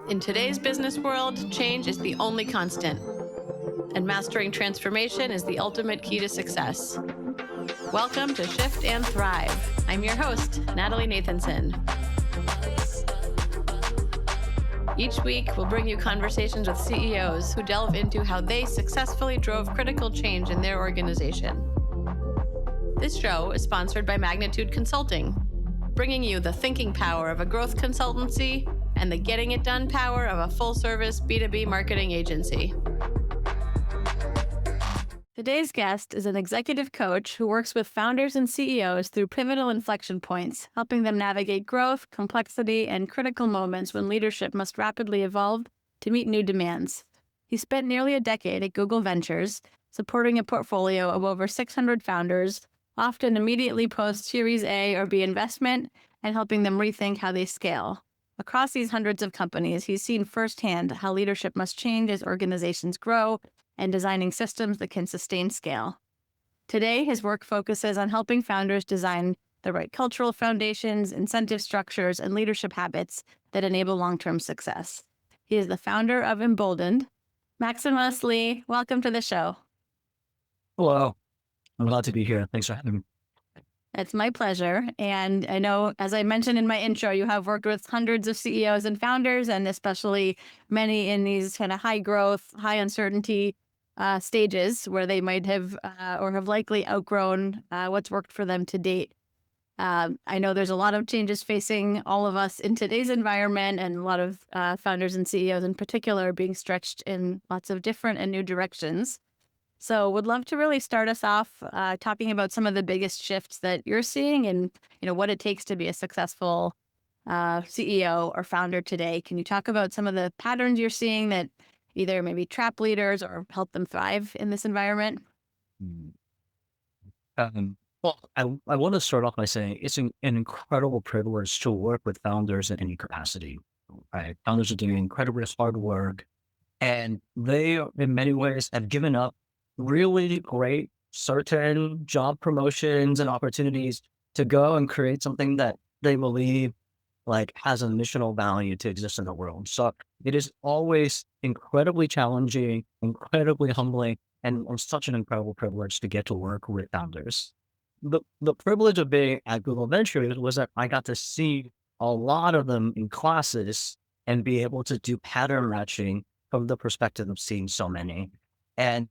In today's business world, change is the only constant, and mastering transformation is the ultimate key to success. Welcome to Shift and Thrive. I'm your host, Natalie Nathanson. Each week, we'll bring you conversations with CEOs who delve into how they successfully drove critical change in their organization. This show is sponsored by Magnitude Consulting, bringing you the thinking power of a growth consultancy and the getting it done power of a full-service B2B marketing agency. Today's guest is an executive coach who works with founders and CEOs through pivotal inflection points, helping them navigate growth, complexity, and critical moments when leadership must rapidly evolve to meet new demands. He spent nearly a decade at Google Ventures, supporting a portfolio of over 600 founders, often immediately post Series A or B investment, and helping them rethink how they scale. Across these hundreds of companies, he's seen firsthand how leadership must change as organizations grow and designing systems that can sustain scale. Today, his work focuses on helping founders design the right cultural foundations, incentive structures, and leadership habits that enable long-term success. He is the founder of Emboldened. Maximos Lih, welcome to the show. Hello. I'm glad to be here. Thanks for having me. It's my pleasure. And I know, as I mentioned in my intro, you have worked with hundreds of CEOs and founders, and especially many in these kind of high growth, high uncertainty stages where they might have or have likely outgrown what's worked for them to date. I know there's a lot of changes facing all of us in today's environment, and a lot of founders and CEOs in particular are being stretched in lots of different and new directions. So would love to really start us off talking about some of the biggest shifts that you're seeing and what it takes to be a successful CEO or founder today. Can you talk about some of the patterns you're seeing that either maybe trap leaders or help them thrive in this environment? Well, I want to start off by saying it's an incredible privilege to work with founders in any capacity. Right? Founders are doing incredibly hard work, and they, in many ways, have given up really great certain job promotions and opportunities to go and create something that they believe has a missional value to exist in the world. So it is always incredibly challenging, incredibly humbling, and such an incredible privilege to get to work with founders. The privilege of being at Google Ventures was that I got to see a lot of them in classes and be able to do pattern matching from the perspective of seeing so many. And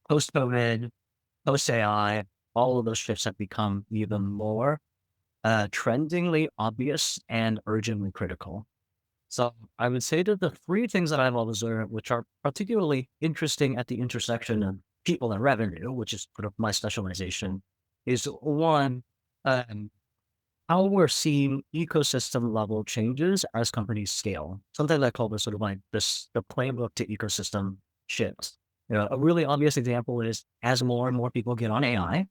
post-COVID, post-AI, all of those shifts have become even more trendingly obvious and urgently critical. So I would say that the three things that I've observed, which are particularly interesting at the intersection of people and revenue, which is sort of my specialization, is one, how we're seeing ecosystem level changes as companies scale. Sometimes I call this sort of the playbook to ecosystem shifts. A really obvious example is as more and more people get on AI,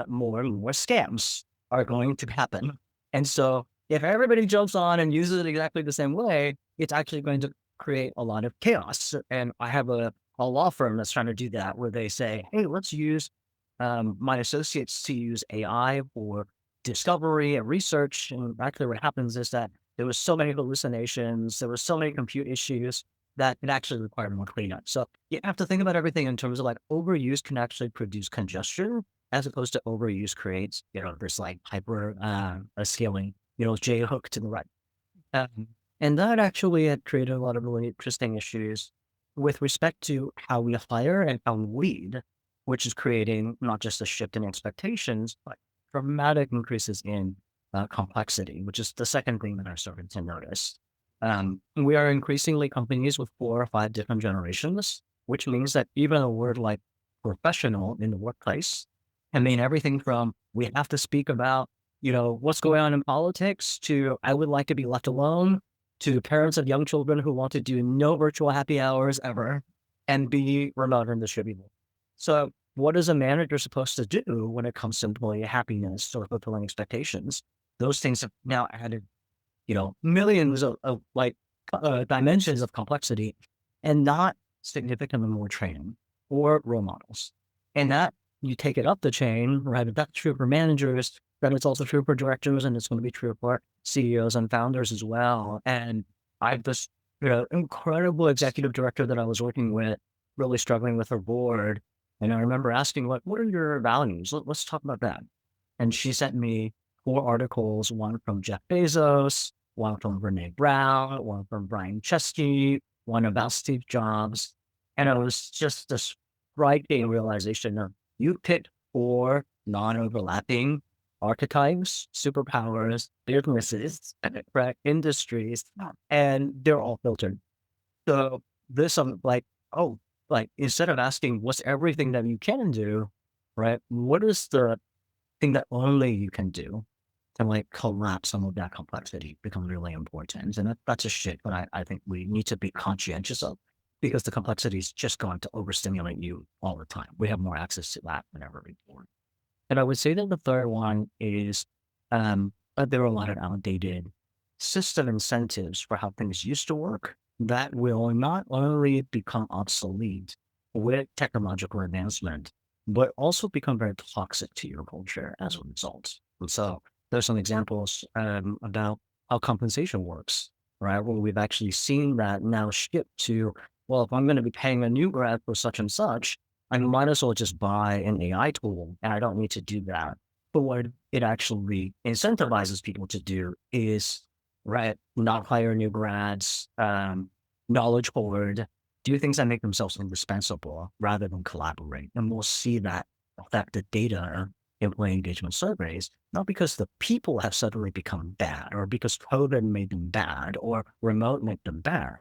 more and more scams are going to happen. And so if everybody jumps on and uses it exactly the same way, it's actually going to create a lot of chaos. And I have a law firm that's trying to do that, where they say, hey, let's use my associates to use AI for discovery and research. And actually what happens is that there was so many hallucinations, there were so many compute issues that it actually required more cleanup. So you have to think about everything in terms of overuse can actually produce congestion, as opposed to overuse creates, this hyper scaling, J hook to the right. And that actually had created a lot of really interesting issues with respect to how we hire and how we lead, which is creating not just a shift in expectations, but dramatic increases in complexity, which is the second thing that I started to notice. We are increasingly companies with 4 or 5 different generations, which means that even a word like professional in the workplace can mean everything from we have to speak about, what's going on in politics, to I would like to be left alone, to parents of young children who want to do no virtual happy hours ever and be remote and distributed. So what is a manager supposed to do when it comes to employee happiness or fulfilling expectations? Those things have now added millions of dimensions of complexity, and not significantly more training or role models. And that you take it up the chain, right? If that's true for managers, then it's also true for directors, and it's going to be true for CEOs and founders as well. And I've just incredible executive director that I was working with, really struggling with her board. And I remember asking, what are your values? Let's talk about that. And she sent me 4 articles, one from Jeff Bezos, one from Brene Brown, one from Brian Chesky, one about Steve Jobs. And it was just this striking realization of you picked 4 non-overlapping archetypes, superpowers, businesses, right, industries, and they're all filtered. So this, I'm like, oh, like instead of asking what's everything that you can do, right? What is the thing that only you can do to like collapse some of that complexity becomes really important. And that's a shit, but I think we need to be conscientious of because the complexity is just going to overstimulate you all the time. We have more access to that than ever before. And I would say that the third one is there are a lot of outdated system incentives for how things used to work that will not only become obsolete with technological advancement, but also become very toxic to your culture as a result. And so there's some examples about how compensation works, right? Where we've actually seen that now shift to, well, if I'm going to be paying a new grad for such and such, I might as well just buy an AI tool and I don't need to do that. But what it actually incentivizes people to do is, right, not hire new grads, knowledge hoard, do things that make themselves indispensable rather than collaborate. And we'll see that affect the data employee engagement surveys, not because the people have suddenly become bad or because COVID made them bad or remote made them bad.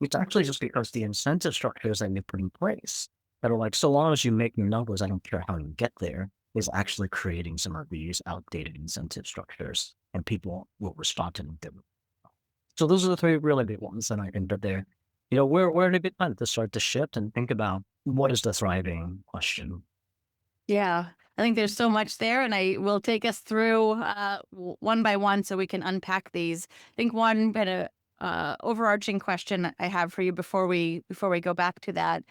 It's actually just because the incentive structures that they put in place that are like, so long as you make your numbers, I don't care how you get there, is actually creating some of these outdated incentive structures and people will respond to them differently. So those are the 3 really big ones that I think that they're, we're in a good time to start to shift and think about what is the thriving question. Yeah, I think there's so much there, and I will take us through one by one so we can unpack these. I think one kind of overarching question I have for you before we go back to that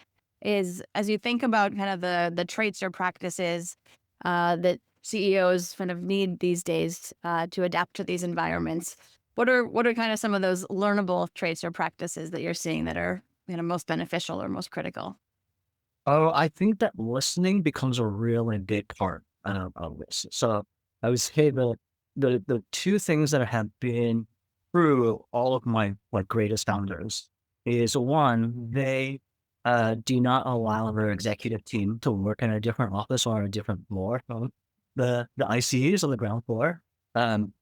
is, as you think about kind of the traits or practices that CEOs kind of need these days to adapt to these environments, what are kind of some of those learnable traits or practices that you're seeing that are most beneficial or most critical? Oh, I think that listening becomes a really big part of this. So I would say the 2 things that have been through all of my like greatest founders is one, they do not allow their executive team to work in a different office or a different floor from the ICs on the ground floor.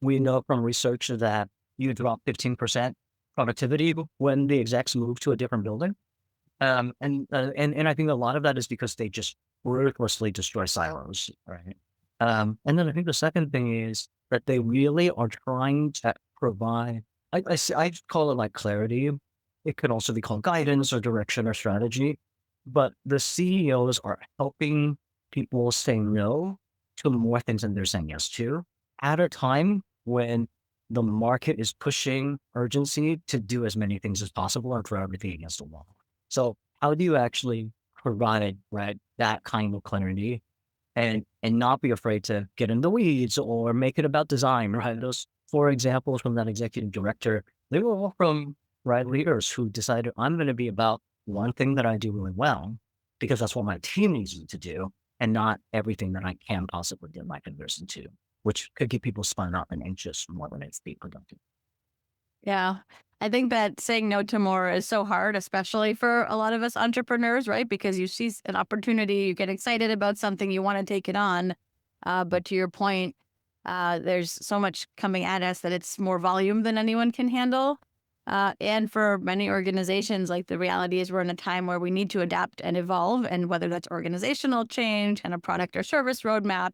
We know from research that you drop 15% productivity when the execs move to a different building. And I think a lot of that is because they just ruthlessly destroy silos, right? And then I think the second thing is that they really are trying to provide, I call it like clarity. It could also be called guidance or direction or strategy, but the CEOs are helping people say no to more things than they're saying yes to at a time when the market is pushing urgency to do as many things as possible and throw everything against the wall. So how do you actually provide, right, that kind of clarity and not be afraid to get in the weeds or make it about design, right? Those 4 examples from that executive director, they were all from right leaders who decided I'm going to be about one thing that I do really well because that's what my team needs me to do and not everything that I can possibly get my fingers into, which could get people spun up and anxious more than it's be productive. Yeah. I think that saying no to more is so hard, especially for a lot of us entrepreneurs, right? Because you see an opportunity, you get excited about something, you want to take it on. But to your point, there's so much coming at us that it's more volume than anyone can handle. And for many organizations, like the reality is we're in a time where we need to adapt and evolve. And whether that's organizational change and a product or service roadmap,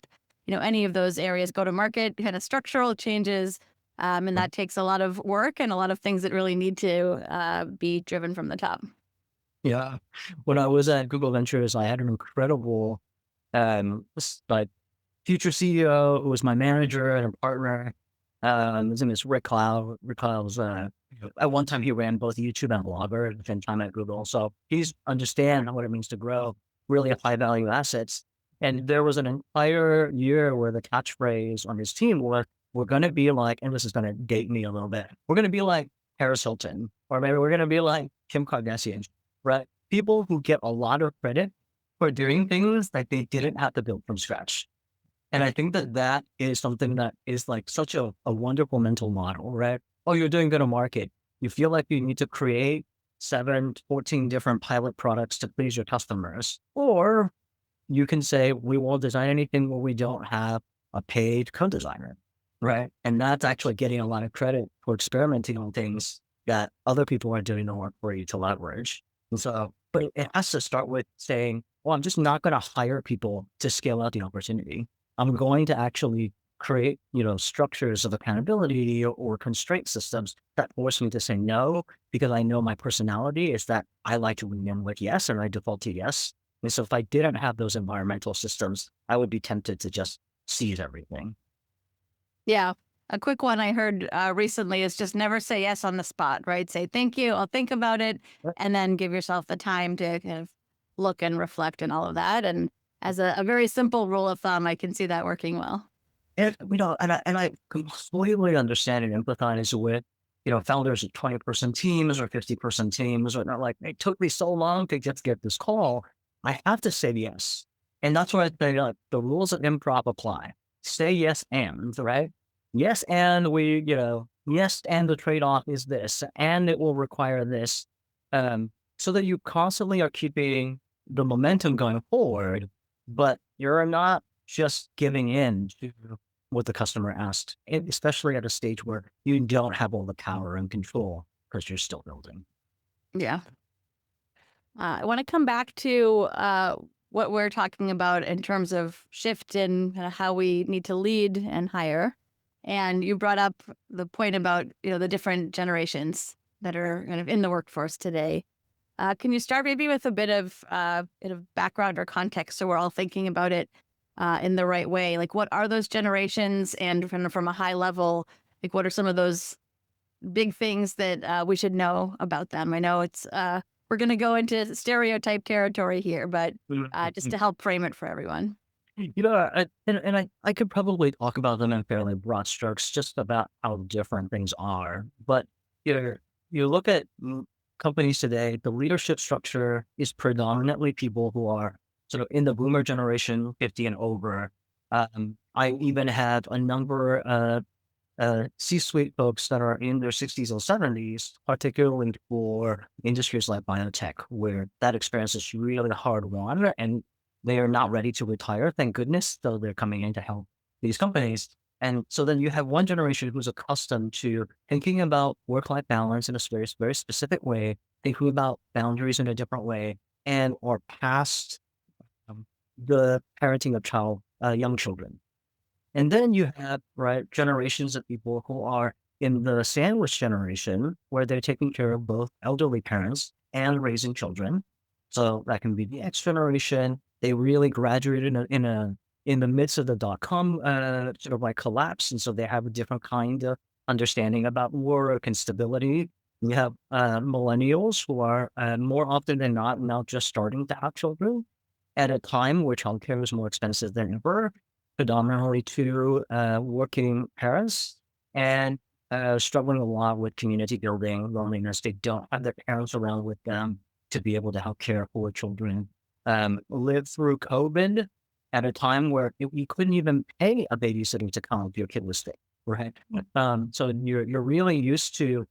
any of those areas, go to market, kind of structural changes, and that takes a lot of work and a lot of things that really need to be driven from the top. Yeah. When I was at Google Ventures, I had an incredible like future CEO who was my manager and a partner. His name is Rick Cloud. Rick Cloud's at one time he ran both YouTube and Blogger at the same time at Google. So he's understand what it means to grow really high value assets. And there was an entire year where the catchphrase on his team was, we're gonna be like, and this is gonna date me a little bit, we're gonna be like Paris Hilton, or maybe we're going to be like Kim Kardashian, right? People who get a lot of credit for doing things that they didn't have to build from scratch. And I think that that is something that is like such a wonderful mental model, right? Oh, you're doing go-to-market. You feel like you need to create 14 different pilot products to please your customers. Or you can say, we won't design anything where we don't have a paid co-designer, right? And that's actually getting a lot of credit for experimenting on things that other people are doing the work for you to leverage. And so, but it has to start with saying, well, I'm just not going to hire people to scale out the opportunity. I'm going to actually create, structures of accountability or constraint systems that force me to say no, because I know my personality is that I like to lean in with yes, and I default to yes. And so if I didn't have those environmental systems, I would be tempted to just seize everything. Yeah. A quick one I heard recently is just never say yes on the spot, right? Say, thank you, I'll think about it, and then give yourself the time to kind of look and reflect and all of that. And as a very simple rule of thumb, I can see that working well. And, and I completely understand and empathize with, founders of 20-person teams or 50-person teams, or not like, it took me so long to just get this call. I have to say yes. And that's why I say, like, the rules of improv apply. Say yes and, right? Yes, and yes, and the trade-off is this, and it will require this. So that you constantly are keeping the momentum going forward, but you're not just giving in to what the customer asked, and especially at a stage where you don't have all the power and control because you're still building. Yeah. I want to come back to what we're talking about in terms of shift in how we need to lead and hire. And you brought up the point about the different generations that are kind of in the workforce today. Can you start maybe with a bit of background or context so we're all thinking about it in the right way? Like, what are those generations, and from a high level, like what are some of those big things that we should know about them? I know it's we're going to go into stereotype territory here, but just to help frame it for everyone. I could probably talk about them in fairly broad strokes, just about how different things are. But you look at companies today, the leadership structure is predominantly people who are sort of in the boomer generation, 50 and over. I even have a number of C-suite folks that are in their 60s or 70s, particularly for industries like biotech, where that experience is really hard won and they are not ready to retire, thank goodness. So they're coming in to help these companies. And so then you have one generation who's accustomed to thinking about work-life balance in a very, very specific way, thinking about boundaries in a different way, and or past the parenting of young children. And then you have, right, generations of people who are in the sandwich generation, where they're taking care of both elderly parents and raising children. So that can be the X generation. They really graduated in the midst of the dot-com sort of like collapse, and so they have a different kind of understanding about work and stability. We have millennials who are more often than not now just starting to have children at a time where childcare is more expensive than ever, predominantly to working parents, and struggling a lot with community building, loneliness. They don't have their parents around with them to be able to help care for children. Lived through COVID at a time where you couldn't even pay a babysitter to come if your kid was sick, right? So you're really used to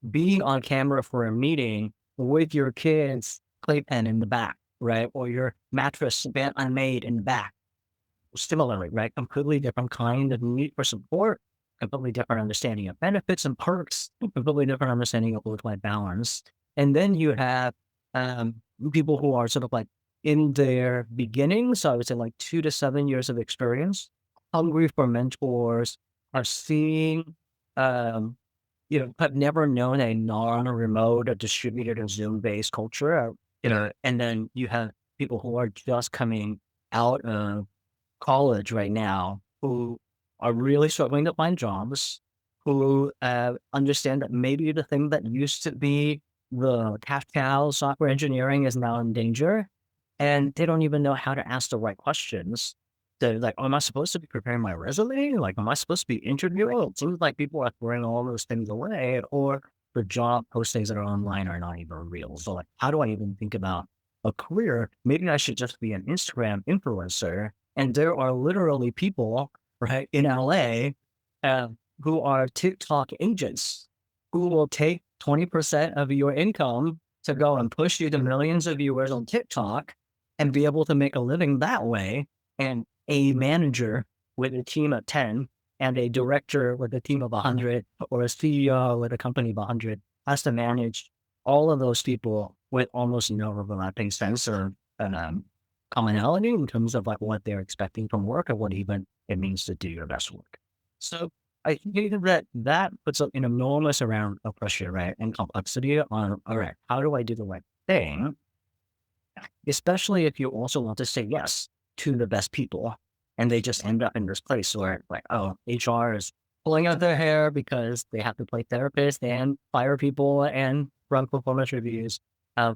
being on camera for a meeting with your kid's playpen in the back, right? Or your mattress bent unmade in the back. Similarly, right? Completely different kind of need for support, completely different understanding of benefits and perks, completely different understanding of work-life balance. And then you have people who are sort of like in their beginnings, so I would say like 2 to 7 years of experience, hungry for mentors, are seeing, have never known a non-remote or distributed or Zoom-based culture, and then you have people who are just coming out of college right now who are really struggling to find jobs, who understand that maybe the thing that used to be the cash cow software engineering is now in danger, and they don't even know how to ask the right questions. they're like, oh, am I supposed to be preparing my resume? Like, am I supposed to be interviewing? It seems like people are throwing all those things away, or the job postings that are online are not even real. So, like, how do I even think about a career? Maybe I should just be an Instagram influencer. And there are literally people, right, in LA uh, who are TikTok agents who will take 20% of your income to go and push you to millions of viewers on TikTok and be able to make a living that way. And a manager with a team of 10 and a director with a team of 100 or a CEO with a company of 100 has to manage all of those people with almost no overlapping sense or commonality in terms of like what they're expecting from work and what even it means to do your best work. So I think that that puts an enormous amount of pressure, right, and complexity on, all right, how do I do the right thing? Especially if you also want to say yes to the best people and they just end up in this place where like, oh, HR is pulling out their hair because they have to play therapist and fire people and run performance reviews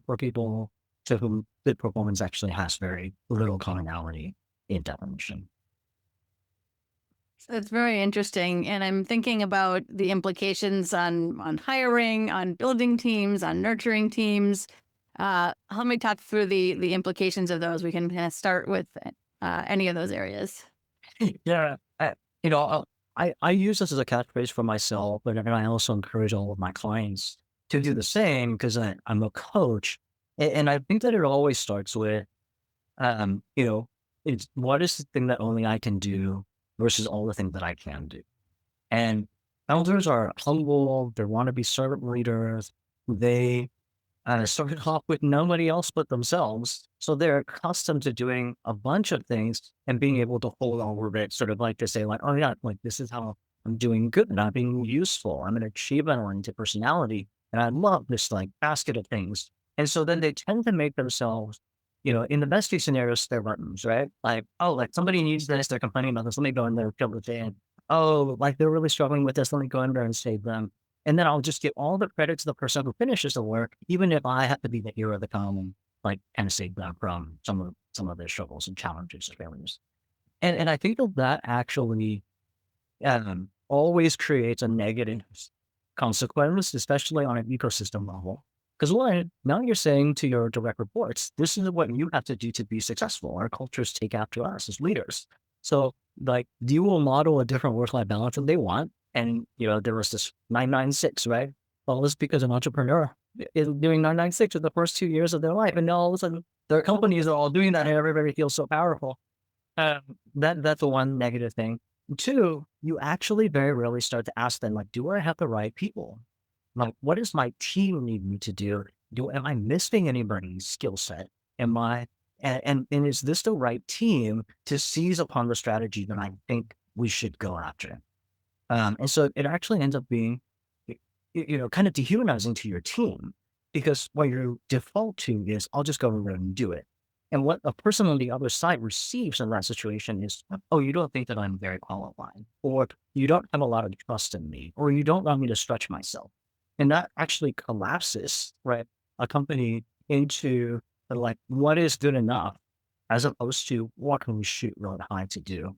for people to whom good performance actually has very little commonality in definition. So it's very interesting, and I'm thinking about the implications on hiring, on building teams, on nurturing teams. Let me talk through the implications of those. We can kind of start with any of those areas. Yeah. You know, I use this as a catchphrase for myself, but then I also encourage all of my clients to do the same because I'm a coach. And I think that it always starts with, you know, it's what is the thing that only I can do versus all the things that I can do. And elders are humble, they want to be servant leaders. They started off with nobody else but themselves. So they're accustomed to doing a bunch of things and being able to hold over it, sort of like to say, like, oh yeah, like this is how I'm doing good and I'm being useful. I'm an achievement-oriented personality. And I love this like basket of things. And so then they tend to make themselves, in the best case scenarios, their buttons, right? Like, oh, like somebody needs this, they're complaining about this. Let me go in there and fill it in. Oh, like they're really struggling with this. Let me go in there and save them. And then I'll just give all the credit to the person who finishes the work, even if I have to be the hero of the column, like kind of save them from some of their struggles and challenges and failures. And I think that that actually always creates a negative consequence, especially on an ecosystem level. Because one, now you're saying to your direct reports, this is what you have to do to be successful. Our cultures take after us as leaders. So like you will model a different work-life balance than they want. And there was this 996, right? Well, it's because an entrepreneur is doing 996 in the first 2 years of their life. And now all of a sudden their companies are all doing that and everybody feels so powerful. Um, that's the one negative thing. Two, you actually very rarely start to ask them, like, do I have the right people? Like, what does my team need me to do? Am I missing anybody's skill set? Am I and is this the right team to seize upon the strategy that I think we should go after? And so it actually ends up being, kind of dehumanizing to your team because what you default to is, I'll just go over and do it. And what a person on the other side receives in that situation is, oh, you don't think that I'm very qualified, or you don't have a lot of trust in me, or you don't want me to stretch myself. And that actually collapses, right, a company into like, what is good enough as opposed to what can we shoot really high to do.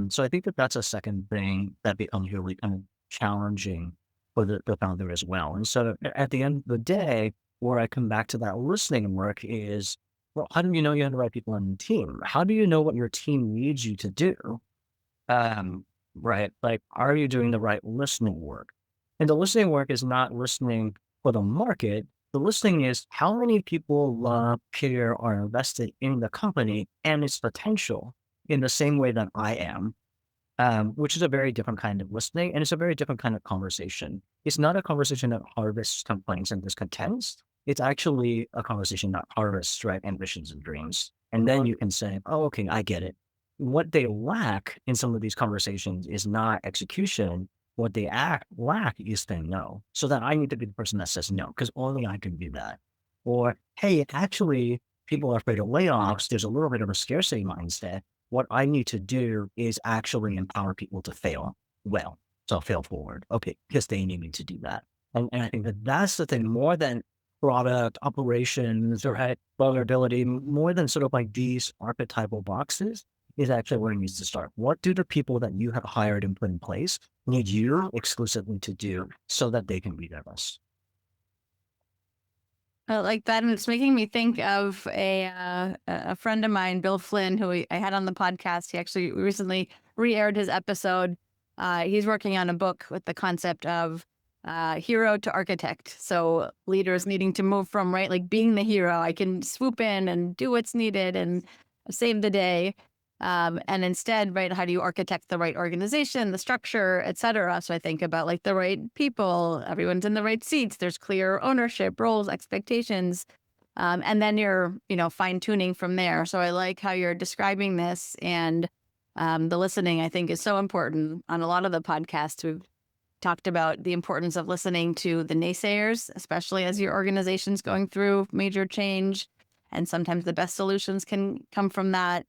So I think that that's a second thing that becomes really kind of challenging for the founder as well. And so at the end of the day, where I come back to that listening work is, well, how do you know you have the right people on the team? How do you know what your team needs you to do? Um, right? Like, are you doing the right listening work? And the listening work is not listening for the market. The listening is how many people love, care, are invested in the company and its potential in the same way that I am, which is a very different kind of listening. And it's a very different kind of conversation. It's not a conversation that harvests complaints and discontents. It's actually a conversation that harvests, right, ambitions and dreams. And then you can say, oh, okay, I get it. What they lack in some of these conversations is not execution. What they lack is saying no. So that I need to be the person that says no, because only I can do that. Or, hey, actually, people are afraid of layoffs. There's a little bit of a scarcity mindset. What I need to do is actually empower people to fail well. So fail forward. Okay, because they need me to do that. And I think that that's the thing more than product operations or vulnerability, more than sort of like these archetypal boxes. is actually where it needs to start. What do the people that you have hired and put in place need you exclusively to do so that they can be their best? I like that, and it's making me think of a friend of mine, Bill Flynn, who I had on the podcast. He actually recently re-aired his episode. He's working on a book with the concept of hero to architect. So leaders needing to move from, right, like being the hero, I can swoop in and do what's needed and save the day. And instead, right, how do you architect the right organization, the structure, et cetera? So I think about like the right people, everyone's in the right seats, there's clear ownership, roles, expectations. And then you're, fine tuning from there. So I like how you're describing this, and the listening, I think, is so important. On a lot of the podcasts, we've talked about the importance of listening to the naysayers, especially as your organization's going through major change. And sometimes the best solutions can come from that.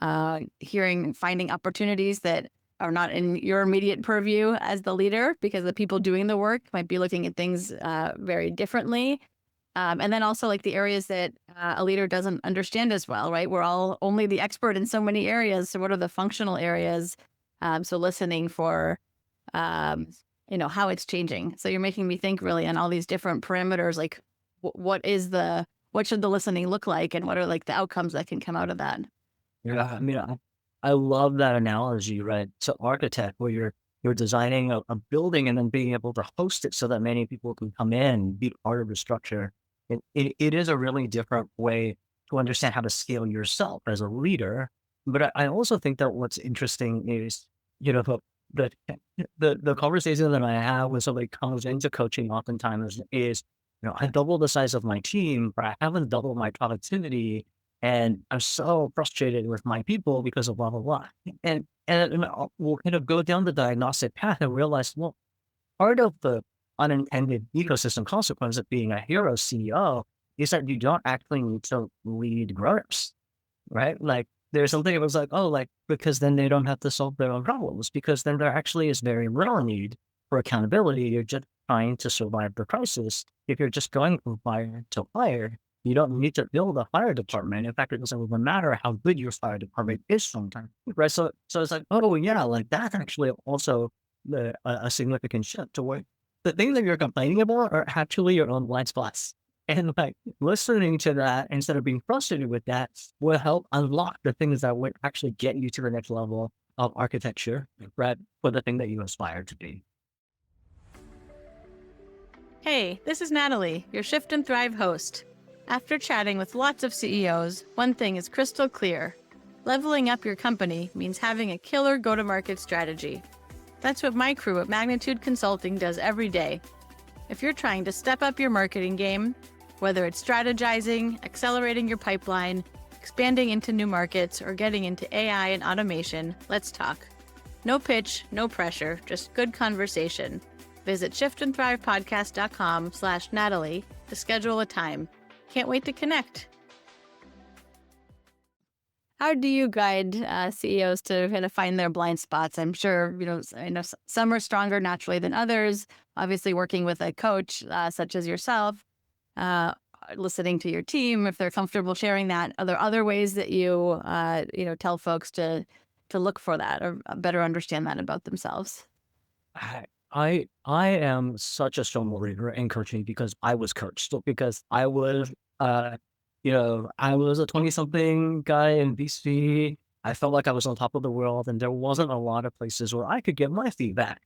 Finding opportunities that are not in your immediate purview as the leader, because the people doing the work might be looking at things very differently. And then also like the areas that a leader doesn't understand as well, right? We're all only the expert in so many areas. So what are the functional areas? So listening for, how it's changing. So you're making me think really on all these different parameters, like what should the listening look like, and what are like the outcomes that can come out of that? Yeah, I mean, I love that analogy, right? So architect, where you're designing a building and then being able to host it so that many people can come in, be part of the structure. It is a really different way to understand how to scale yourself as a leader. But I also think that what's interesting is, the the conversation that I have when somebody comes into coaching oftentimes is, I double the size of my team, but I haven't doubled my productivity. And I'm so frustrated with my people because of blah, blah, blah. And we'll kind of go down the diagnostic path and realize, well, part of the unintended ecosystem consequence of being a hero CEO is that you don't actually need to lead grown-ups, right? Like there's something that was like, oh, like, because then they don't have to solve their own problems, because then there actually is very little need for accountability. You're just trying to survive the crisis. If you're just going from fire to fire, you don't need to build a fire department. In fact, it doesn't even matter how good your fire department is sometimes, right? So it's like, oh yeah, like that's actually also a significant shift to where the things that you're complaining about are actually your own blind spots. And like listening to that instead of being frustrated with that will help unlock the things that would actually get you to the next level of architecture, right? For the thing that you aspire to be. Hey, this is Natalie, your Shift and Thrive host. After chatting with lots of CEOs, one thing is crystal clear. Leveling up your company means having a killer go-to-market strategy. That's what my crew at Magnitude Consulting does every day. If you're trying to step up your marketing game, whether it's strategizing, accelerating your pipeline, expanding into new markets, or getting into AI and automation, let's talk. No pitch, no pressure, just good conversation. Visit shiftandthrivepodcast.com/Natalie to schedule a time. Can't wait to connect. How do you guide CEOs to kind of find their blind spots? I'm sure, I know some are stronger naturally than others. Obviously, working with a coach such as yourself, uh, listening to your team, if they're comfortable sharing that. Are there other ways that you, tell folks to look for that or better understand that about themselves? I am such a strong believer in coaching because I was coached. So because uh, I was a 20-something guy in VC. I felt like I was on top of the world, and there wasn't a lot of places where I could get my feedback.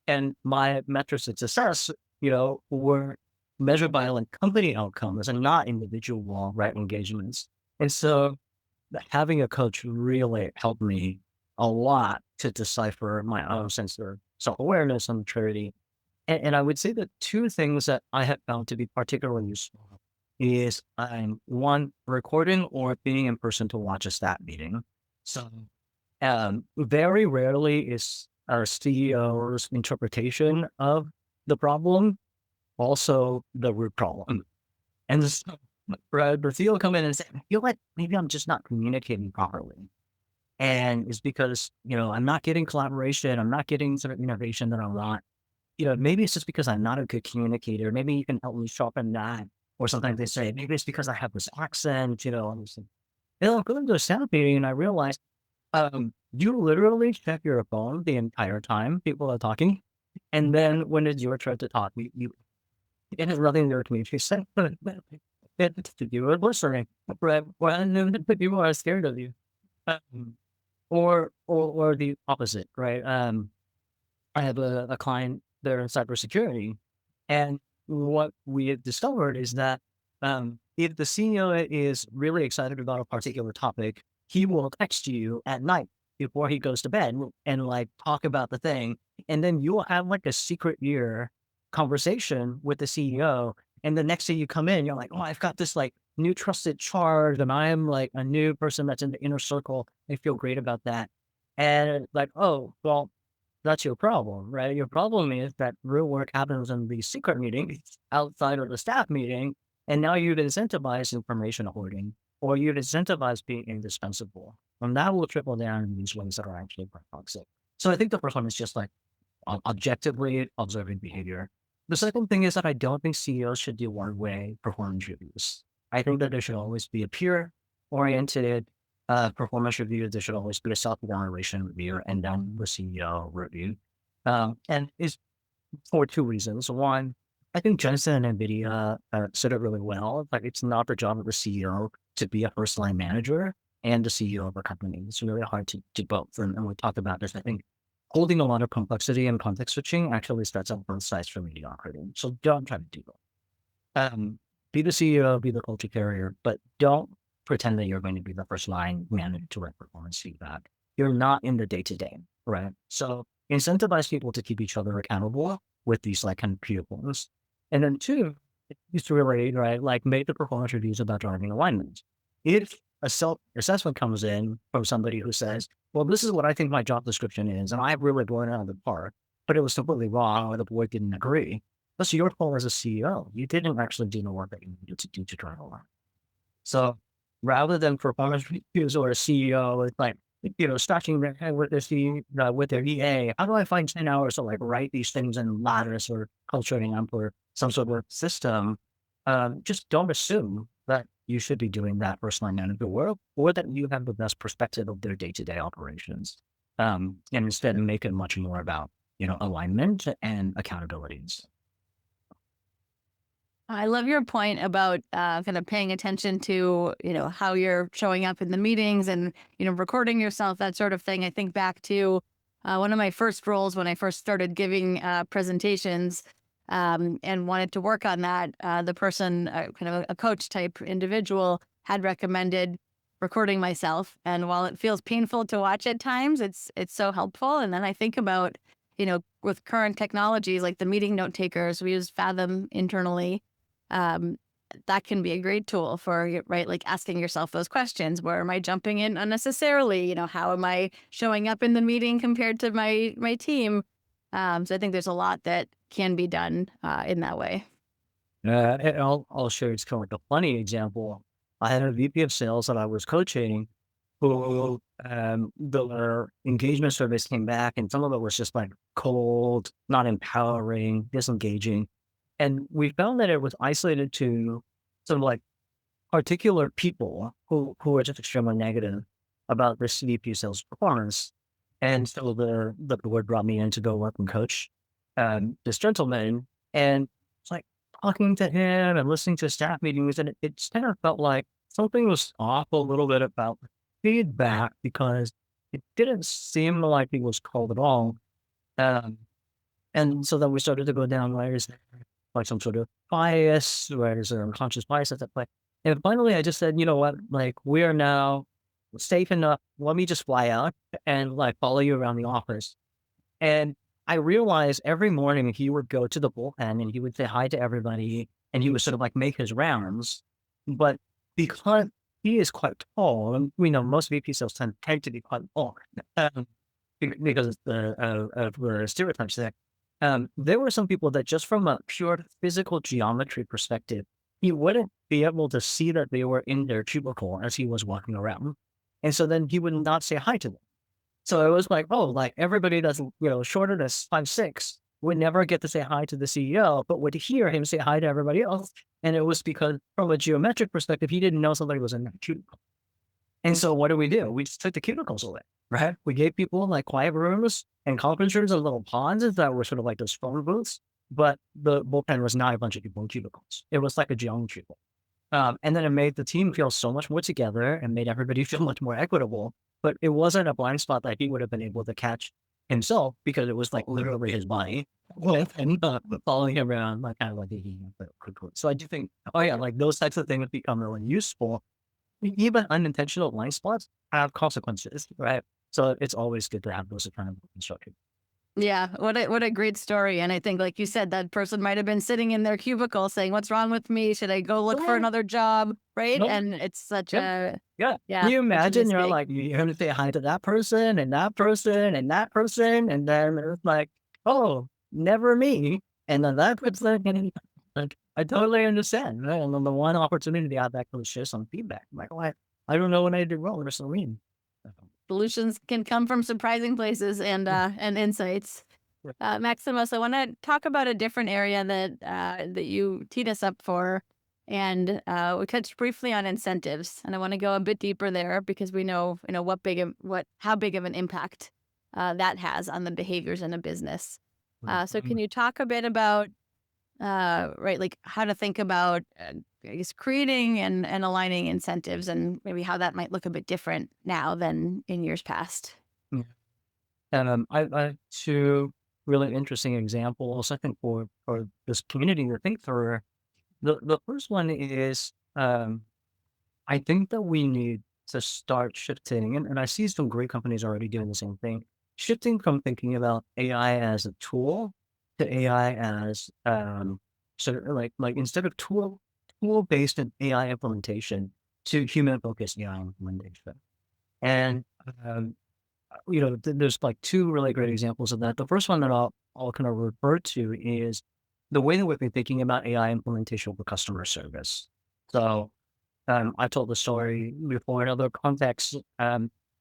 And my metrics of success, were measured by like company outcomes and not individual right engagements. And so having a coach really helped me a lot to decipher my own sense of self-awareness and maturity. And I would say that two things that I have found to be particularly useful is one, recording or being in person to watch a stat meeting. So very rarely is our CEO's interpretation of the problem also the root problem. And so, right, the CEO will come in and say, I feel like maybe I'm just not communicating properly. And it's because, I'm not getting collaboration. I'm not getting sort of innovation that I want. Maybe it's just because I'm not a good communicator. Maybe you can help me sharpen that. Or sometimes they say, maybe it's because I have this accent, I'm just, I'll go into a sound meeting and I realize You literally check your phone the entire time people are talking. And then when it's your turn to talk, it has nothing to do with me. She said, it's to do with listening, right? Well, and then people are scared of you. Um, or the opposite, right? I have a client, they're in cybersecurity, and what we have discovered is that if the CEO is really excited about a particular topic, he will text you at night before he goes to bed and like talk about the thing. And then you will have like a secret ear conversation with the CEO. And the next day you come in, you're like, oh, I've got this like new trusted charge, and I am like a new person that's in the inner circle. I feel great about that. And like, oh, well, that's your problem, right? Your problem is that real work happens in the secret meeting outside of the staff meeting. And now you'd incentivize information hoarding, or you'd incentivize being indispensable. And that will trickle down in these ways that are actually quite toxic. So I think the first one is just like objectively observing behavior. The second thing is that I don't think CEOs should do one-way performance reviews. I think that there should always be a peer-oriented performance review. There should always be a self-evaluation review and then the CEO review. And it's for two reasons. One, I think Jensen and NVIDIA said it really well. Like, it's not the job of the CEO to be a first-line manager and the CEO of a company. It's really hard to do both. And we talked about this. I think holding a lot of complexity and context switching actually sets up both sides for mediocrity. So don't try to do both. Be the CEO, be the culture carrier, but don't pretend that you're going to be the first line manager to write performance feedback. You're not in the day to day, right? So incentivize people to keep each other accountable with these like kind of peer points. And then two, it used to really, right, like make the performance reviews about driving alignment. If a self assessment comes in from somebody who says, well, this is what I think my job description is, and I've really blown it out of the park, but it was completely wrong, or the board didn't agree. That's your fault as a CEO. You didn't actually do the work that you needed to do to drive alignment. So rather than performance reviews or a CEO, it's like, starting with their with their EA, how do I find 10 hours to like write these things in Lattice or Culture Amp or some sort of system? Just don't assume that you should be doing that first line manager work, or that you have the best perspective of their day-to-day operations. And instead make it much more about, alignment and accountabilities. I love your point about kind of paying attention to, how you're showing up in the meetings and, recording yourself, that sort of thing. I think back to one of my first roles when I first started giving presentations and wanted to work on that. The person, kind of a coach type individual, had recommended recording myself. And while it feels painful to watch at times, it's so helpful. And then I think about, with current technologies like the meeting note takers, we use Fathom internally. um, that can be a great tool for, right, like asking yourself those questions. Where am I jumping in unnecessarily? How am I showing up in the meeting compared to my team? So I think there's a lot that can be done in that way. And I'll share it's kind of like a funny example. I had a VP of sales that I was coaching who the engagement surveys came back, and some of it was just like cold, not empowering, disengaging. And we found that it was isolated to some like particular people who were just extremely negative about this VP sales performance. And so the board brought me in to go work and coach this gentleman. And it's like talking to him and listening to staff meetings, and it kind of felt like something was off a little bit about feedback, because it didn't seem like he was called at all. Um, and so then we started to go down, where is there like some sort of bias, where is there unconscious bias at that play? And finally I just said, you know what, like, we are now safe enough. Let me just fly out and like follow you around the office. And I realized every morning he would go to the bullpen and he would say hi to everybody, and he would sort of like make his rounds. But because he is quite tall, and we know most VP sales tend to be quite tall, um, because of the stereotypes there. There were some people that just from a pure physical geometry perspective, he wouldn't be able to see that they were in their cubicle as he was walking around. And so then he would not say hi to them. So it was like, oh, like everybody that's, shorter than 5'6" would never get to say hi to the CEO, but would hear him say hi to everybody else. And it was because from a geometric perspective, he didn't know somebody was in that cubicle. And so what do? We just took the cubicles away, right? We gave people like quiet rooms and conference rooms and little ponds that were sort of like those phone booths. But the bullpen was not a bunch of people in cubicles. It was like a geometry. And then it made the team feel so much more together and made everybody feel much more equitable. But it wasn't a blind spot that he would have been able to catch himself because it was like literally his body and following him around, like kind of like so I do think, oh yeah, like those types of things become really useful. Even unintentional blind spots have consequences, right? So it's always good to have those kind of constructed. Yeah, what a great story. And I think, like you said, that person might have been sitting in their cubicle saying, "What's wrong with me? Should I go look for No, another job?" Right? no, And it's such yeah. a Yeah. Can yeah, you such a imagine you're mistake. like, you're gonna say hi to that person and that person and that person, and then it's like, oh, never me. And then that person, and like, I totally understand. Right? And then the one opportunity I've actually share some feedback. I'm like, oh, I don't know what I did wrong or something. Solutions can come from surprising places and insights. Maximus, I want to talk about a different area that you teed us up for, and we touched briefly on incentives, and I want to go a bit deeper there because we know how big of an impact that has on the behaviors in a business. So can you talk a bit about right, like how to think about I guess creating and aligning incentives, and maybe how that might look a bit different now than in years past? Yeah. And I two really interesting examples, I think, for this community to think through. The first one is, I think that we need to start shifting, and I see some great companies already doing the same thing, shifting from thinking about AI as a tool to AI as, sort of like instead of tool-based AI implementation to human-focused AI implementation. And, um, there's like two really great examples of that. The first one that I'll kind of refer to is the way that we've been thinking about AI implementation for customer service. So, I told the story before in other contexts.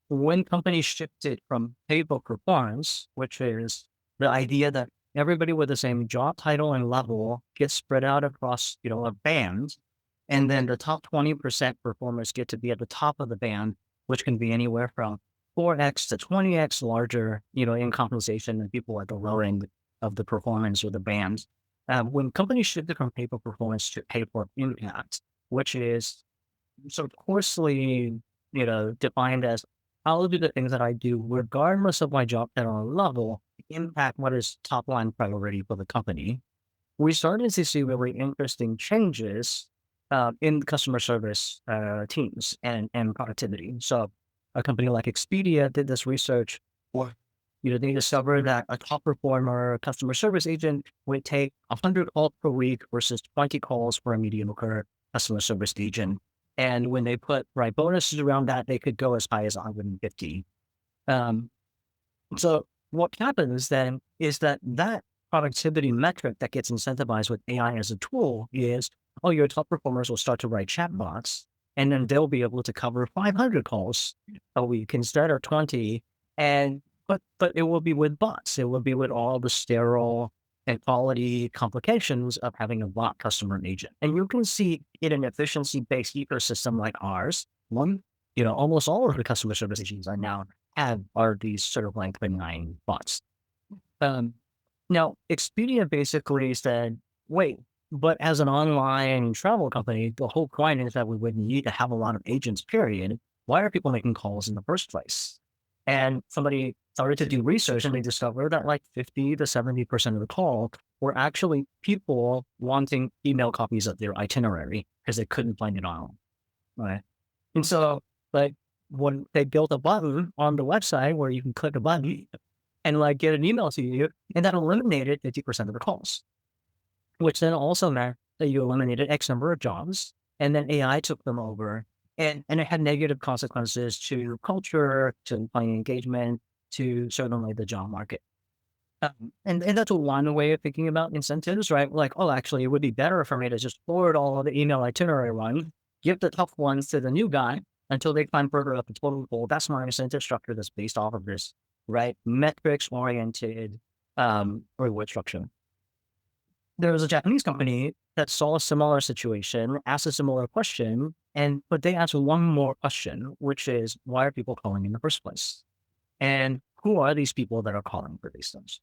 When companies shifted from pay for performance, which is the idea that everybody with the same job title and level gets spread out across, a band, and then the top 20% performers get to be at the top of the band, which can be anywhere from 4x to 20x larger, in compensation than people at the lower end of the performance or the band. When companies shifted from pay for performance to pay for impact, which is so coarsely, defined as how do the things that I do, regardless of my job title or level, impact what is top line priority for the company. We started to see really interesting changes in customer service teams and productivity. So a company like Expedia did this research where, they discovered that a top performer customer service agent would take 100 calls per week versus 20 calls for a mediocre customer service agent. And when they put right bonuses around that, they could go as high as 150. Um, so what happens then is that productivity metric that gets incentivized with AI as a tool is, oh, your top performers will start to write chatbots, and then they'll be able to cover 500 calls a week instead of 20. And but it will be with bots. It will be with all the sterile and quality complications of having a bot customer agent. And you can see in an efficiency-based ecosystem like ours, almost all of the customer service agents I now have are these sort of like benign bots. Um, Now, Expedia basically said, wait, but as an online travel company, the whole point is that we would need to have a lot of agents, period. Why are people making calls in the first place? And somebody started to do research and they discovered that like 50 to 70% of the call were actually people wanting email copies of their itinerary because they couldn't find it online. Right. And so, like, when they built a button on the website where you can click a button and like get an email to you, and that eliminated 50% of the calls, which then also meant that you eliminated X number of jobs, and then AI took them over, and it had negative consequences to culture, to employee engagement, to certainly the job market. And that's one way of thinking about incentives, right? Like, oh, actually, it would be better for me to just forward all of the email itinerary ones, give the tough ones to the new guy until they climb further up the total goal. That's my incentive structure that's based off of this, right? Metrics oriented reward structure. There was a Japanese company that saw a similar situation, asked a similar question, But they ask one more question, which is, why are people calling in the first place? And who are these people that are calling for these things?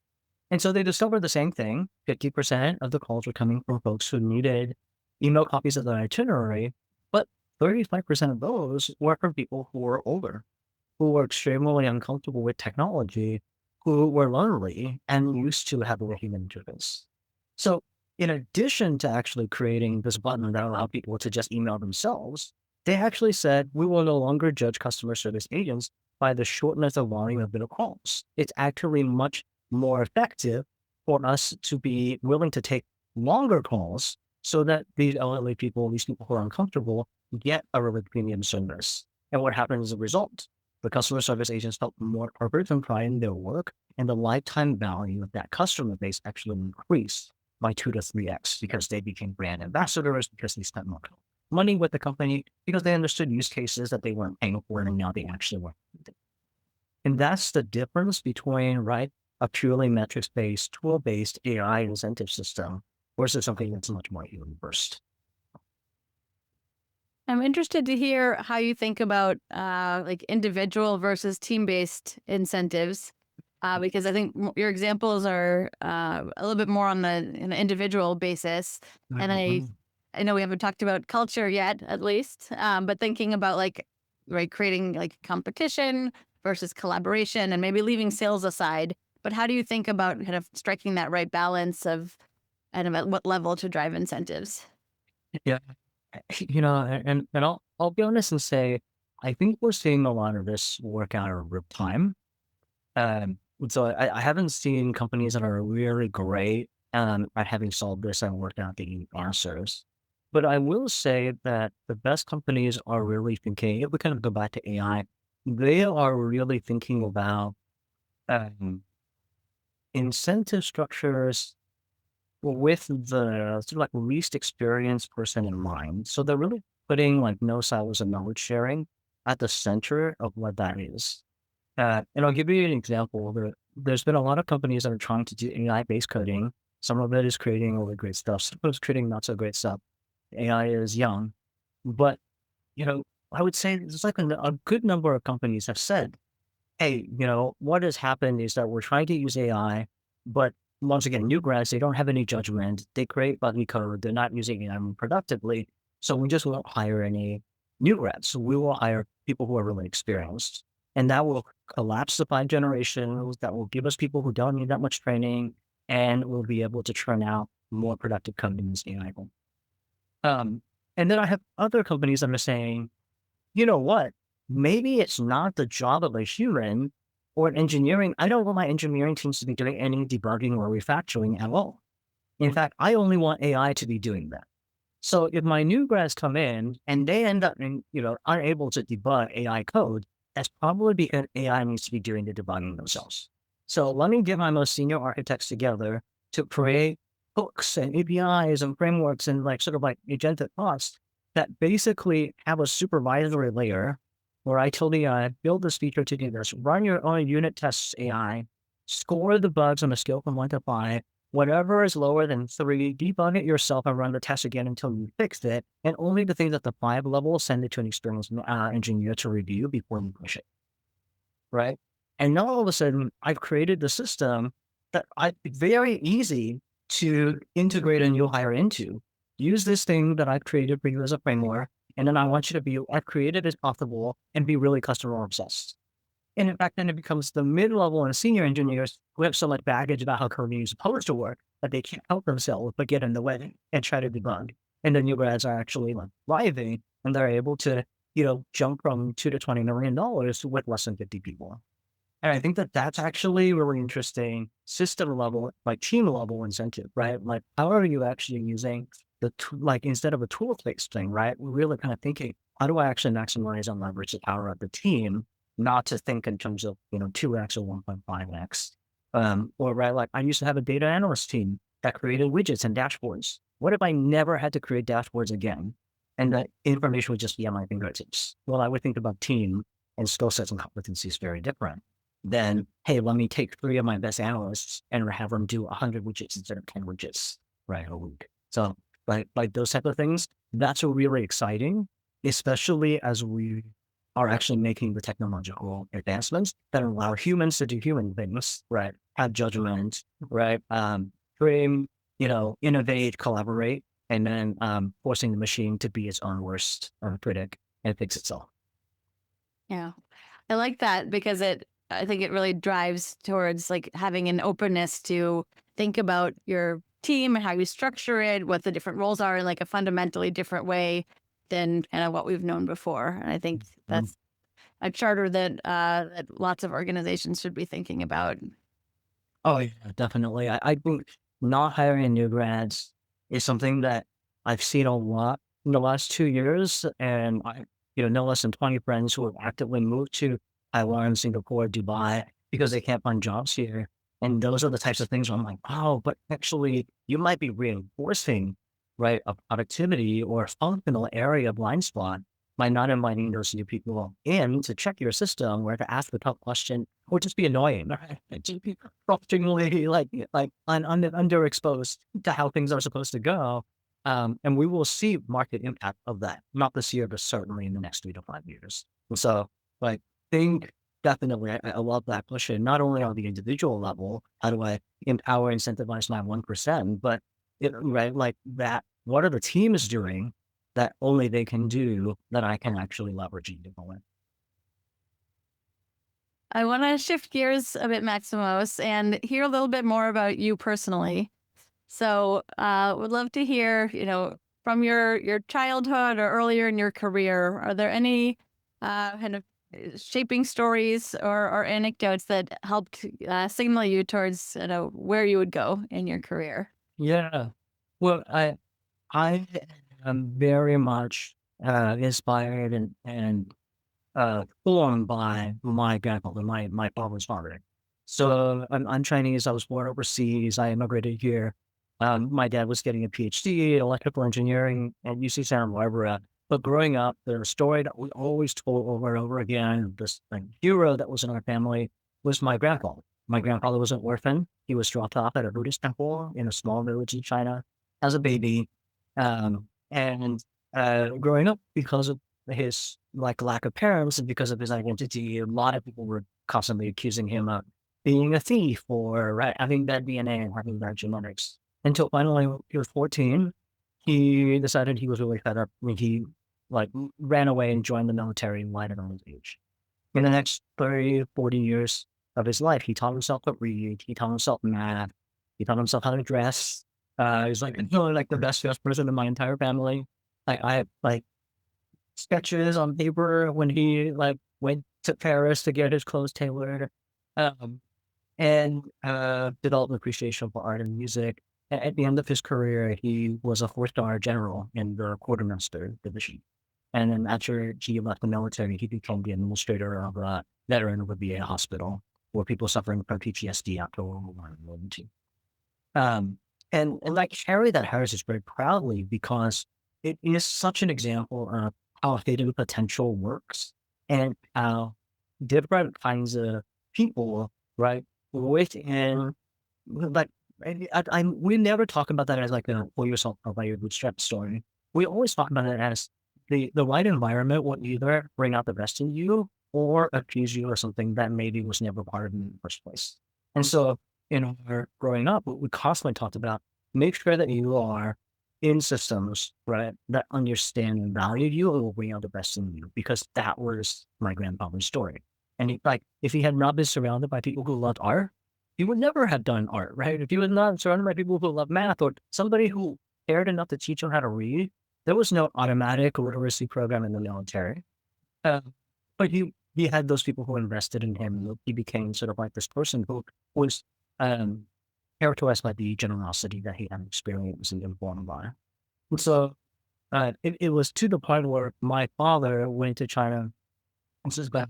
And so they discovered the same thing. 50% of the calls were coming from folks who needed email copies of their itinerary, but 35% of those were from people who were older, who were extremely uncomfortable with technology, who were lonely and used to having a human interface. So in addition to actually creating this button that allowed people to just email themselves, they actually said, we will no longer judge customer service agents by the shortness of volume of their calls. It's actually much more effective for us to be willing to take longer calls so that these elderly people, these people who are uncomfortable, get a really premium service. And what happens as a result? The customer service agents felt more appropriate and pride in their work, and the lifetime value of that customer base actually increased by 2 to 3x because they became brand ambassadors, because they spent more money with the company, because they understood use cases that they weren't paying for and now they actually were. And that's the difference between, right, a purely metrics-based, tool-based AI incentive system versus something that's much more human-first. I'm interested to hear how you think about like individual versus team-based incentives, because I think your examples are a little bit more on an individual basis, and I know we haven't talked about culture yet, at least, but thinking about like creating like competition versus collaboration, and maybe leaving sales aside. But how do you think about kind of striking that right balance of kind of at what level to drive incentives? Yeah. And I'll be honest and say, I think we're seeing a lot of this work out in real time. So I haven't seen companies that are really great at having solved this and worked out the answers. But I will say that the best companies are really thinking, if we kind of go back to AI, they are really thinking about um, incentive structures with the sort of like least experienced person in mind. So they're really putting like no silos of knowledge sharing at the center of what that is. And I'll give you an example. There's been a lot of companies that are trying to do AI-based coding. Some of it is creating really great stuff. Some of it is creating not so great stuff. AI is young, but I would say there's like a good number of companies have said, hey, what has happened is that we're trying to use AI, but once again, new grads, they don't have any judgment. They create buggy code. They're not using it productively. So we just won't hire any new grads. So we will hire people who are really experienced. And that will collapse the 5 generations. That will give us people who don't need that much training. And we'll be able to churn out more productive companies in AI. And then I have other companies that are saying, you know what? Maybe it's not the job of a human or an engineering. I don't want my engineering teams to be doing any debugging or refactoring at all. In fact, I only want AI to be doing that. So if my new grads come in and they end up unable to debug AI code, that's probably because AI needs to be doing the debugging themselves. So let me get my most senior architects together to create hooks and APIs and frameworks and like sort of like agentic thoughts that basically have a supervisory layer where I tell the AI, build this feature to do this, run your own unit tests AI, score the bugs on a scale from 1 to 5, whatever is lower than 3, debug it yourself and run the test again until you fixed it. And only the things at the 5 level, send it to an experienced engineer to review before you push it. Right. And now all of a sudden I've created the system that very easy to integrate a new hire into. Use this thing that I've created for you as a framework. And then I want you to be as creative as possible and be really customer obsessed. And in fact, then it becomes the mid-level and senior engineers who have so much baggage about how coding is supposed to work that they can't help themselves but get in the way and try to debug. And the new grads are actually like thriving and they're able to, jump from $2 to $20 million with less than 50 people. And I think that that's actually really interesting system level, like team level incentive, right? Like, how are you actually using like instead of a tool-based thing, right? We're really kind of thinking, how do I actually maximize and leverage the power of the team, not to think in terms of, 2x or 1.5x. Or right, like I used to have a data analyst team that created widgets and dashboards. What if I never had to create dashboards again? And the information would just be at my fingertips. Well, I would think about team and skill sets and competencies very different. Then, hey, let me take 3 of my best analysts and have them do 100 widgets instead of 10 widgets, right, a week. So like those type of things, that's really exciting. especially as we are actually making the technological advancements that allow humans to do human things, right? Have judgment, right? Dream, innovate, collaborate, and then forcing the machine to be its own worst critic and fix itself. Yeah. I like that because I think it really drives towards like having an openness to think about your team and how you structure it, what the different roles are in like a fundamentally different way than kind of what we've known before. And I think Um, that's a charter that lots of organizations should be thinking about. oh, yeah, definitely. I think not hiring new grads is something that I've seen a lot in the last 2 years. And no less than 20 friends who have actively moved to Taiwan, Singapore, Dubai, because they can't find jobs here. And those are the types of things where I'm like, oh, but actually, you might be reinforcing, right, a productivity or functional area blind spot by not inviting those new people in to check your system or to ask the tough question or just be annoying, right? And just be frustratingly underexposed to how things are supposed to go. And we will see market impact of that, not this year, but certainly in the next 3 to 5 years. And so, like, think definitely, I love that question, not only on the individual level, how do I empower, incentivize my 1%, but, right, like that, what are the teams doing that only they can do that I can actually leverage in development? I want to shift gears a bit, Maximos, and hear a little bit more about you personally. So, would love to hear, from your childhood or earlier in your career, are there any kind of shaping stories or anecdotes that helped signal you towards, where you would go in your career? Yeah. Well, I am very much inspired and formed by my grandfather, my father's father. So I'm Chinese. I was born overseas. I immigrated here. My dad was getting a PhD in electrical engineering at UC Santa Barbara. But growing up, the story that we always told over and over again, this like, hero that was in our family was my grandfather. My grandfather was an orphan. He was dropped off at a Buddhist temple in a small village in China as a baby. And growing up, because of his like lack of parents and because of his identity, a lot of people were constantly accusing him of being a thief or right, having bad DNA and having bad genetics. Until finally he was 14, he decided he was really fed up when he like ran away and joined the military right at his age. In the next 30, 40 years of his life, he taught himself to read, he taught himself math, he taught himself how to dress. He's like, like the best dressed person in my entire family. I like sketches on paper when he like went to Paris to get his clothes tailored, um, and developed an appreciation for art and music. At the end of his career, he was a four-star general in the quartermaster division. And then after he left the military, he became the administrator of a veteran of a VA hospital for people suffering from PTSD after World War II. Um, and I carry that heritage very proudly because it is such an example of how hidden potential works and how different kinds of people, right, within like we never talk about that as like a pull yourself up by your bootstrap story. We always talk about it as the right environment will either bring out the best in you or accuse you of something that maybe was never part of you in the first place. And so in our growing up, we constantly talked about make sure that you are in systems, right, that understand and value you and will bring out the best in you because that was my grandfather's story. And like, if he had not been surrounded by people who loved art, he would never have done art, right? If he was not surrounded by people who love math or somebody who cared enough to teach him how to read, there was no automatic literacy program in the military. Uh, but he had those people who invested in him. He became sort of like this person who was um, characterized by the generosity that he had experienced and informed by. And so it was to the point where my father went to China, this is about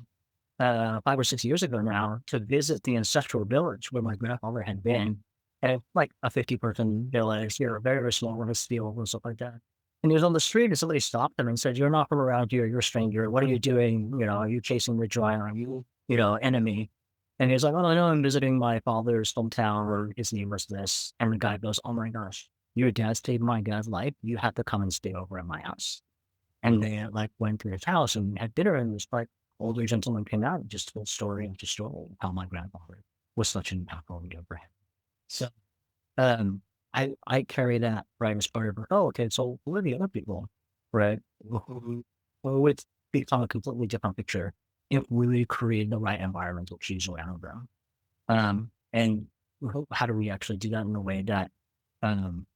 5 or 6 years ago now, to visit the ancestral village where my grandfather had been, and like a 50-person village, here, a very, very small rice field and stuff like that. And he was on the street and somebody stopped him and said, "You're not from around here. You're a stranger. What are you doing? Are you chasing the joy? Are you, enemy?" And he's like, "Oh, no, I'm visiting my father's hometown where his name was this." And the guy goes, "Oh my gosh, your dad saved my dad's life. You have to come and stay over at my house." And they like went to his house and had dinner, and this like older gentleman came out and just told story after story of how my grandfather was such an impactful leader for him. So um, I carry that right as part of, oh, okay, so who are the other people, right? Who would become a completely different picture if we create the right environmental cues around them. And how do we actually do that in a way that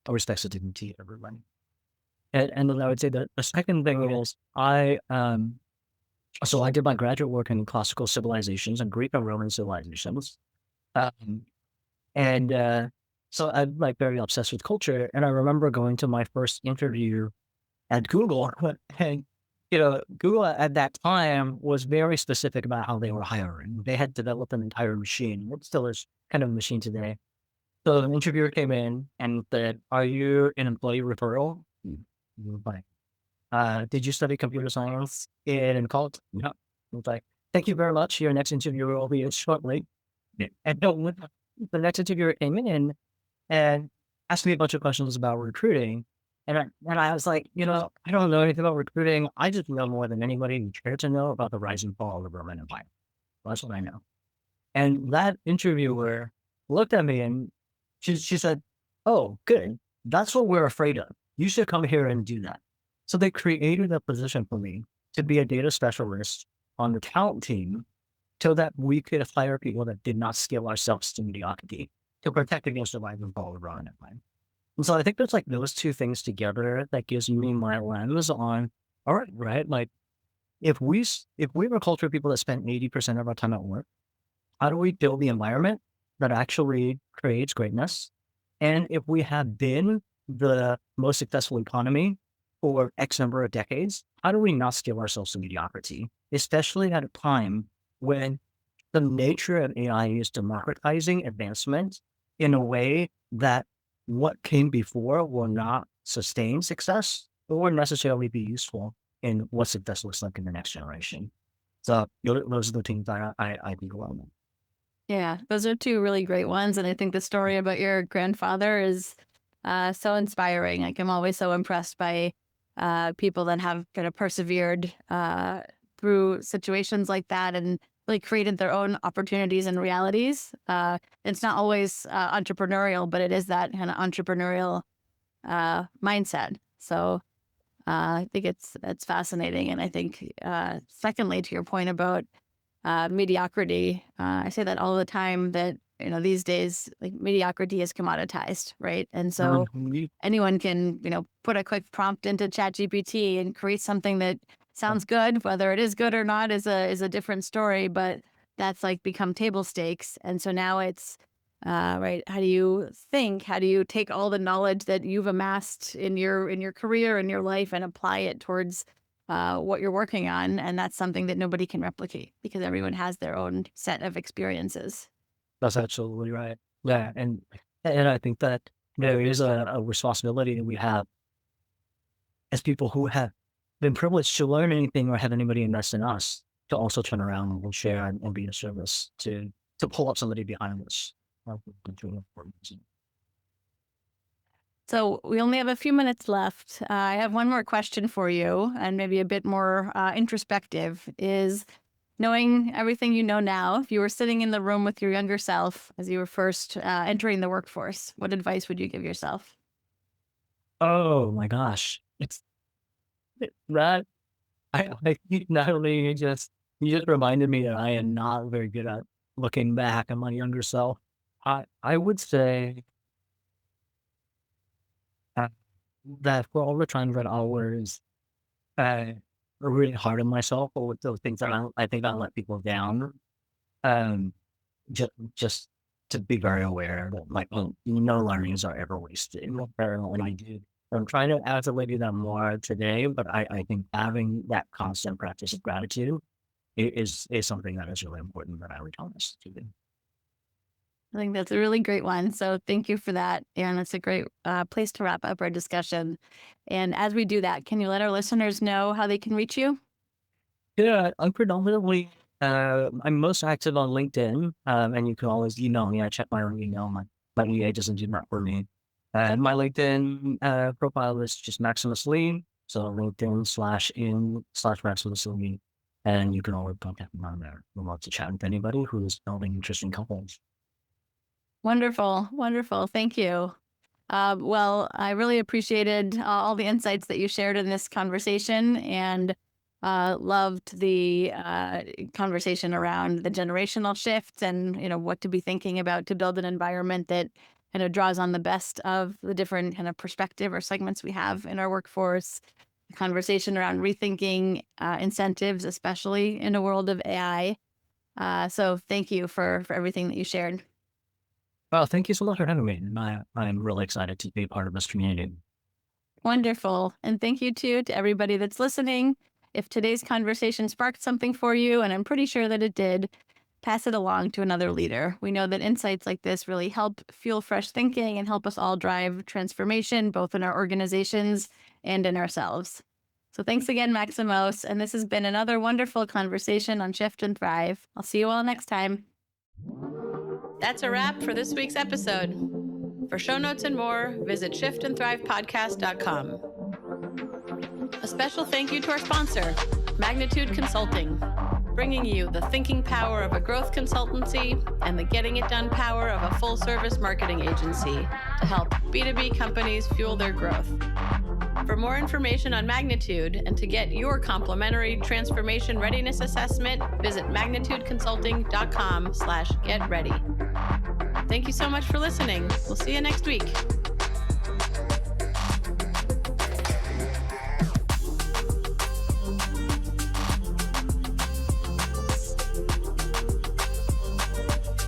respects the dignity of everyone? And then I would say that the second thing is so I did my graduate work in classical civilizations and Greek and Roman civilizations. Um, and so I'm like very obsessed with culture. And I remember going to my first interview at Google, and Google at that time was very specific about how they were hiring. They had developed an entire machine. It still is kind of a machine today. So an interviewer came in and said, "Are you an employee referral?" Like, did you study computer science in college? No. I was like, "Thank you very much. Your next interviewer will be shortly." Yeah. And no, when the next interviewer came in and asked me a bunch of questions about recruiting. And I was like, I don't know anything about recruiting. I just know more than anybody who cares to know about the rise and fall of the Roman Empire. That's what I know. And that interviewer looked at me and she said, "Oh, good. That's what we're afraid of. You should come here and do that." So they created a position for me to be a data specialist on the talent team so that we could hire people that did not scale ourselves to mediocrity to protect against the rise and fall of the Roman Empire. And so I think there's like those two things together that gives me my lens on, all right, right? Like if we were a culture of people that spent 80% of our time at work, how do we build the environment that actually creates greatness? And if we have been the most successful economy for X number of decades, how do we not scale ourselves to mediocrity, especially at a time when the nature of AI is democratizing advancement in a way that what came before will not sustain success or necessarily be useful in what success looks like in the next generation. So those are the things that I think about. Yeah, those are two really great ones. And I think the story about your grandfather is so inspiring. Like, I'm always so impressed by people that have kind of persevered through situations like that and like created their own opportunities and realities. It's not always entrepreneurial, but it is that kind of entrepreneurial mindset. So I think it's fascinating. And I think secondly, to your point about mediocrity. I say that all the time that, these days, like mediocrity is commoditized, right? And so Mhm. anyone can, put a quick prompt into ChatGPT and create something that sounds good. Whether it is good or not is a different story, but that's like become table stakes. And so now it's, right. How do you think? How do you take all the knowledge that you've amassed in your career and your life and apply it towards what you're working on? And that's something that nobody can replicate because everyone has their own set of experiences. That's absolutely right. Yeah, and I think that there is a responsibility that we have as people who have been privileged to learn anything or have anybody invest in us to also turn around and share and be a service to pull up somebody behind us. That's really important. So we only have a few minutes left. I have one more question for you, and maybe a bit more introspective. Is knowing everything you know now, if you were sitting in the room with your younger self as you were first entering the workforce, what advice would you give yourself? Oh my gosh, it's that I think not only you just reminded me that I am not very good at looking back at my younger self. I would say uh, that for all the times that I was uh, really hard on myself or with those things that I think I let people down, um, just to be very aware that like no learnings are ever wasted. When I do, I'm trying to actively do that more today, but I think having that constant practice of gratitude is something that is really important that I would tell us to do. I think that's a really great one. So thank you for that. And it's a great place to wrap up our discussion. And as we do that, can you let our listeners know how they can reach you? Yeah, I'm predominantly I'm most active on LinkedIn, and you can always email me. I check my own email. My EA doesn't do that for me. And my LinkedIn profile is just Maximus Lih. So LinkedIn/in/Maximos Lih, and you can always contact me on there. We'd love to chat with anybody who's building interesting companies. Wonderful. Wonderful. Thank you. Well, I really appreciated all the insights that you shared in this conversation, and loved the conversation around the generational shift and what to be thinking about to build an environment that kind of draws on the best of the different kind of perspective or segments we have in our workforce. The conversation around rethinking incentives, especially in a world of AI. So thank you for everything that you shared. Well, thank you so much for having me. I'm really excited to be a part of this community. Wonderful. And thank you too to everybody that's listening. If today's conversation sparked something for you, and I'm pretty sure that it did, pass it along to another leader. We know that insights like this really help fuel fresh thinking and help us all drive transformation, both in our organizations and in ourselves. So thanks again, Maximos. And this has been another wonderful conversation on Shift and Thrive. I'll see you all next time. That's a wrap for this week's episode. For show notes and more, visit shiftandthrivepodcast.com. A special thank you to our sponsor, Magnitude Consulting, bringing you the thinking power of a growth consultancy and the getting it done power of a full-service marketing agency to help B2B companies fuel their growth. For more information on Magnitude and to get your complimentary transformation readiness assessment, visit magnitudeconsulting.com/getready. Thank you so much for listening. We'll see you next week.